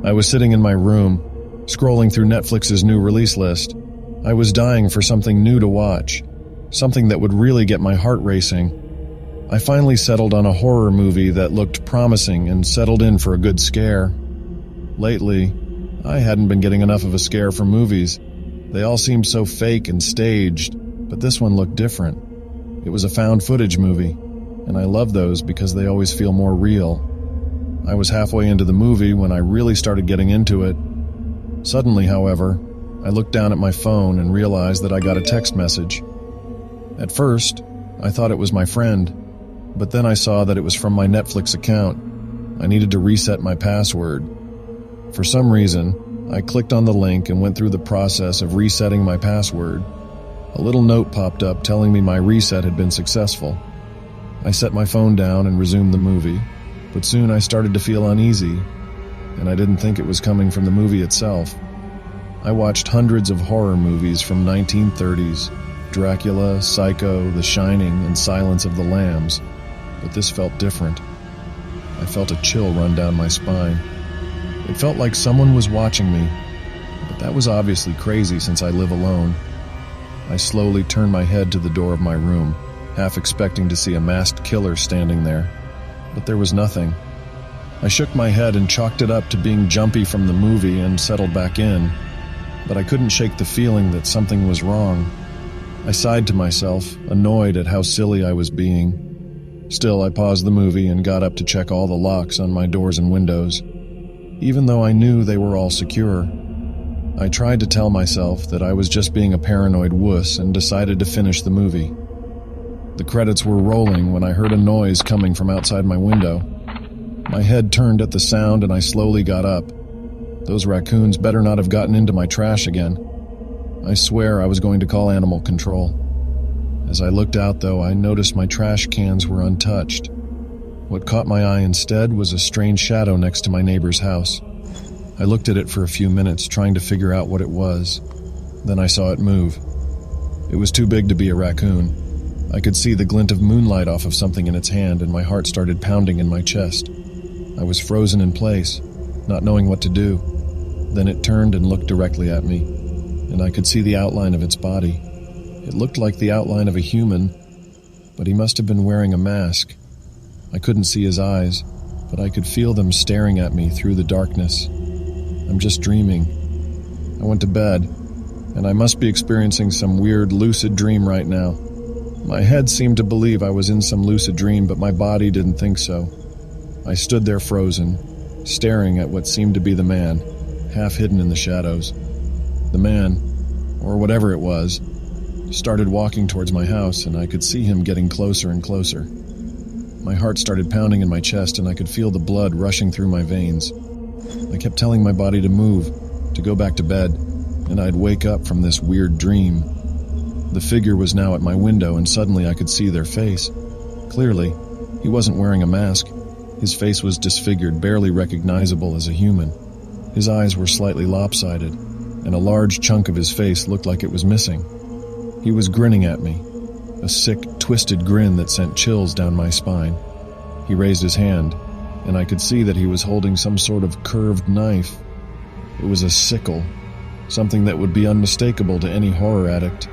I was sitting in my room, scrolling through Netflix's new release list. I was dying for something new to watch, something that would really get my heart racing. I finally settled on a horror movie that looked promising and settled in for a good scare. Lately, I hadn't been getting enough of a scare from movies. They all seemed so fake and staged, but this one looked different. It was a found footage movie, and I love those because they always feel more real. I was halfway into the movie when I really started getting into it. Suddenly, however, I looked down at my phone and realized that I got a text message. At first, I thought it was my friend, but then I saw that it was from my Netflix account. I needed to reset my password. For some reason, I clicked on the link and went through the process of resetting my password. A little note popped up telling me my reset had been successful. I set my phone down and resumed the movie, but soon I started to feel uneasy, and I didn't think it was coming from the movie itself. I watched hundreds of horror movies from 1930s, Dracula, Psycho, The Shining, and Silence of the Lambs, but this felt different. I felt a chill run down my spine. It felt like someone was watching me, but that was obviously crazy since I live alone. I slowly turned my head to the door of my room, half expecting to see a masked killer standing there, but there was nothing. I shook my head and chalked it up to being jumpy from the movie and settled back in, but I couldn't shake the feeling that something was wrong. I sighed to myself, annoyed at how silly I was being. Still, I paused the movie and got up to check all the locks on my doors and windows, even though I knew they were all secure. I tried to tell myself that I was just being a paranoid wuss and decided to finish the movie. The credits were rolling when I heard a noise coming from outside my window. My head turned at the sound and I slowly got up. Those raccoons better not have gotten into my trash again. I swear I was going to call animal control. As I looked out, though, I noticed my trash cans were untouched. What caught my eye instead was a strange shadow next to my neighbor's house. I looked at it for a few minutes, trying to figure out what it was. Then I saw it move. It was too big to be a raccoon. I could see the glint of moonlight off of something in its hand, and my heart started pounding in my chest. I was frozen in place, not knowing what to do. Then it turned and looked directly at me, and I could see the outline of its body. It looked like the outline of a human, but he must have been wearing a mask. I couldn't see his eyes, but I could feel them staring at me through the darkness. I'm just dreaming. I went to bed, and I must be experiencing some weird lucid dream right now. My head seemed to believe I was in some lucid dream, but my body didn't think so. I stood there frozen, staring at what seemed to be the man, half hidden in the shadows. The man, or whatever it was, started walking towards my house, and I could see him getting closer and closer. My heart started pounding in my chest, and I could feel the blood rushing through my veins. I kept telling my body to move, to go back to bed, and I'd wake up from this weird dream. The figure was now at my window, and suddenly I could see their face. Clearly, he wasn't wearing a mask. His face was disfigured, barely recognizable as a human. His eyes were slightly lopsided, and a large chunk of his face looked like it was missing. He was grinning at me, a sick, twisted grin that sent chills down my spine. He raised his hand, and I could see that he was holding some sort of curved knife. It was a sickle, something that would be unmistakable to any horror addict.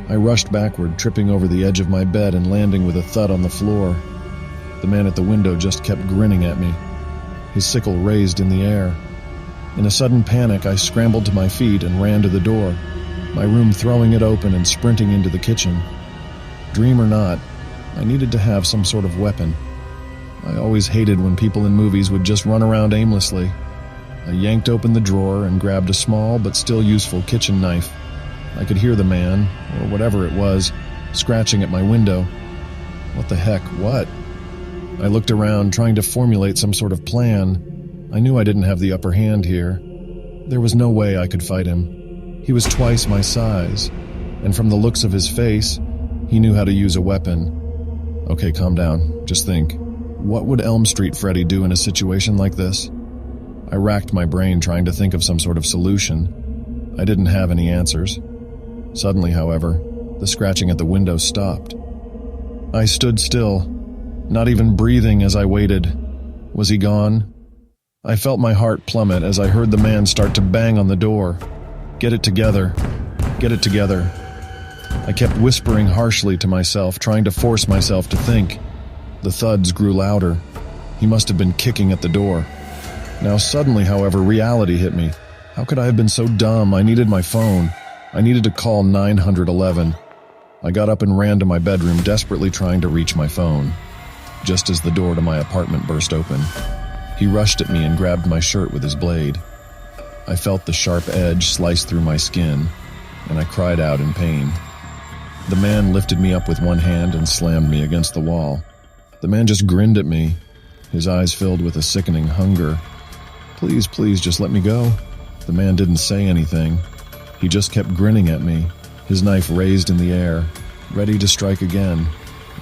I rushed backward, tripping over the edge of my bed and landing with a thud on the floor. The man at the window just kept grinning at me, his sickle raised in the air. In a sudden panic, I scrambled to my feet and ran to the door, my room throwing it open and sprinting into the kitchen. Dream or not, I needed to have some sort of weapon. I always hated when people in movies would just run around aimlessly. I yanked open the drawer and grabbed a small but still useful kitchen knife. I could hear the man, or whatever it was, scratching at my window. What the heck, what? I looked around, trying to formulate some sort of plan. I knew I didn't have the upper hand here. There was no way I could fight him. He was twice my size, and from the looks of his face, he knew how to use a weapon. Okay, calm down. Just think. What would Elm Street Freddy do in a situation like this? I racked my brain trying to think of some sort of solution. I didn't have any answers. Suddenly, however, the scratching at the window stopped. I stood still, not even breathing as I waited. Was he gone? I felt my heart plummet as I heard the man start to bang on the door. Get it together. Get it together. I kept whispering harshly to myself, trying to force myself to think. The thuds grew louder. He must have been kicking at the door. Now suddenly, however, reality hit me. How could I have been so dumb? I needed my phone. I needed to call 911. I got up and ran to my bedroom, desperately trying to reach my phone. Just as the door to my apartment burst open, he rushed at me and grabbed my shirt with his blade. I felt the sharp edge slice through my skin, and I cried out in pain. The man lifted me up with one hand and slammed me against the wall. The man just grinned at me, his eyes filled with a sickening hunger. Please, please, just let me go. The man didn't say anything. He just kept grinning at me, his knife raised in the air, ready to strike again.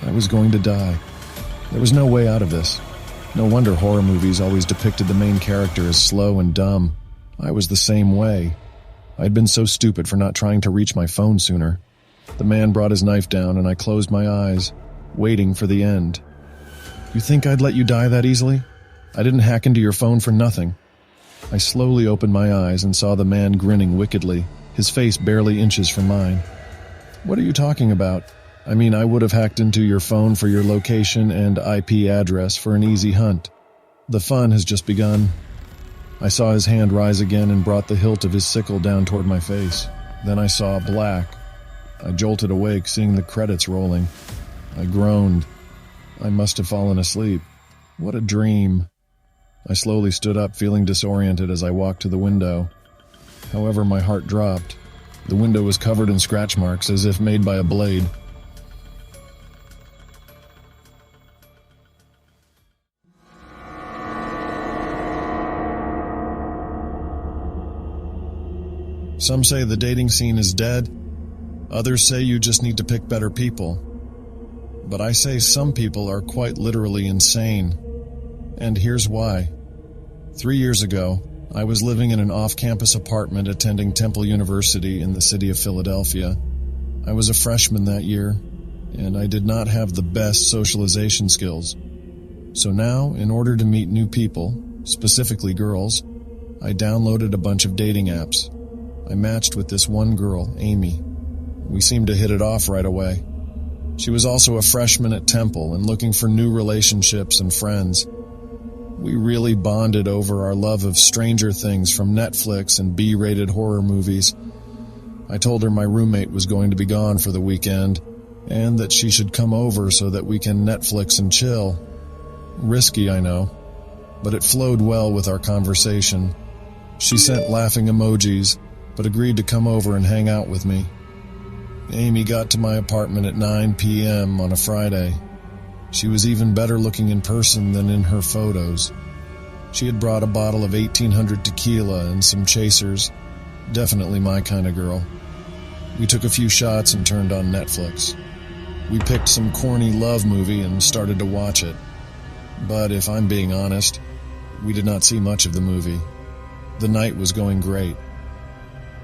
I was going to die. There was no way out of this. No wonder horror movies always depicted the main character as slow and dumb. I was the same way. I'd been so stupid for not trying to reach my phone sooner. The man brought his knife down and I closed my eyes, waiting for the end. You think I'd let you die that easily? I didn't hack into your phone for nothing. I slowly opened my eyes and saw the man grinning wickedly, his face barely inches from mine. What are you talking about? I mean, I would have hacked into your phone for your location and IP address for an easy hunt. The fun has just begun. I saw his hand rise again and brought the hilt of his sickle down toward my face. Then I saw black. I jolted awake, seeing the credits rolling. I groaned. I must have fallen asleep. What a dream. I slowly stood up, feeling disoriented as I walked to the window. However, my heart dropped. The window was covered in scratch marks, as if made by a blade. Some say the dating scene is dead. Others say you just need to pick better people. But I say some people are quite literally insane. And here's why. 3 years ago, I was living in an off-campus apartment attending Temple University in the city of Philadelphia. I was a freshman that year, and I did not have the best socialization skills. So now, in order to meet new people, specifically girls, I downloaded a bunch of dating apps. I matched with this one girl, Amy. We seemed to hit it off right away. She was also a freshman at Temple and looking for new relationships and friends. We really bonded over our love of Stranger Things from Netflix and B-rated horror movies. I told her my roommate was going to be gone for the weekend and that she should come over so that we can Netflix and chill. Risky, I know, but it flowed well with our conversation. She sent laughing emojis, but agreed to come over and hang out with me. Amy got to my apartment at 9 p.m. on a Friday. She was even better looking in person than in her photos. She had brought a bottle of 1800 tequila and some chasers. Definitely my kind of girl. We took a few shots and turned on Netflix. We picked some corny love movie and started to watch it. But if I'm being honest, we did not see much of the movie. The night was going great.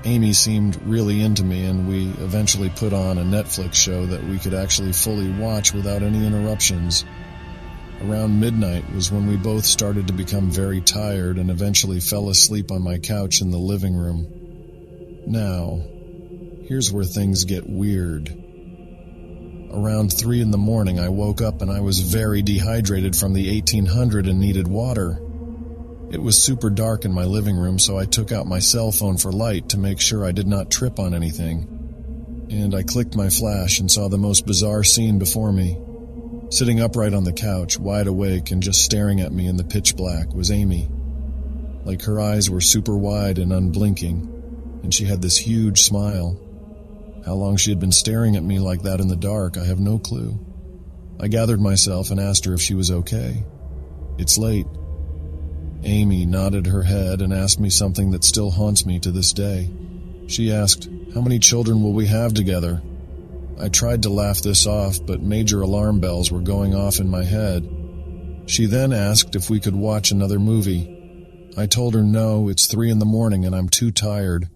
Amy seemed really into me, and we eventually put on a Netflix show that we could actually fully watch without any interruptions. Around midnight was when we both started to become very tired and eventually fell asleep on my couch in the living room. Now, here's where things get weird. Around 3 in the morning, I woke up and I was very dehydrated from the 1800 and needed water. It was super dark in my living room, so I took out my cell phone for light to make sure I did not trip on anything. And I clicked my flash and saw the most bizarre scene before me. Sitting upright on the couch, wide awake and just staring at me in the pitch black, was Amy. Like her eyes were super wide and unblinking, and she had this huge smile. How long she had been staring at me like that in the dark, I have no clue. I gathered myself and asked her if she was okay. It's late. Amy nodded her head and asked me something that still haunts me to this day. She asked, "How many children will we have together?" I tried to laugh this off, but major alarm bells were going off in my head. She then asked if we could watch another movie. I told her no, it's 3 in the morning and I'm too tired.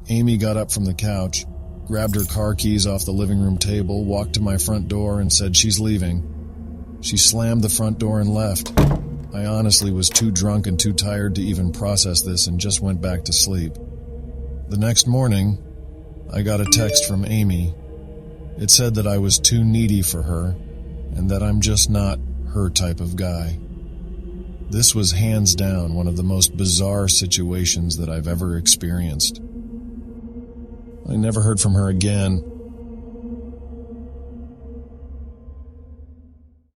Amy got up from the couch, grabbed her car keys off the living room table, walked to my front door and said she's leaving. She slammed the front door and left. I honestly was too drunk and too tired to even process this and just went back to sleep. The next morning, I got a text from Amy. It said that I was too needy for her and that I'm just not her type of guy. This was hands down one of the most bizarre situations that I've ever experienced. I never heard from her again,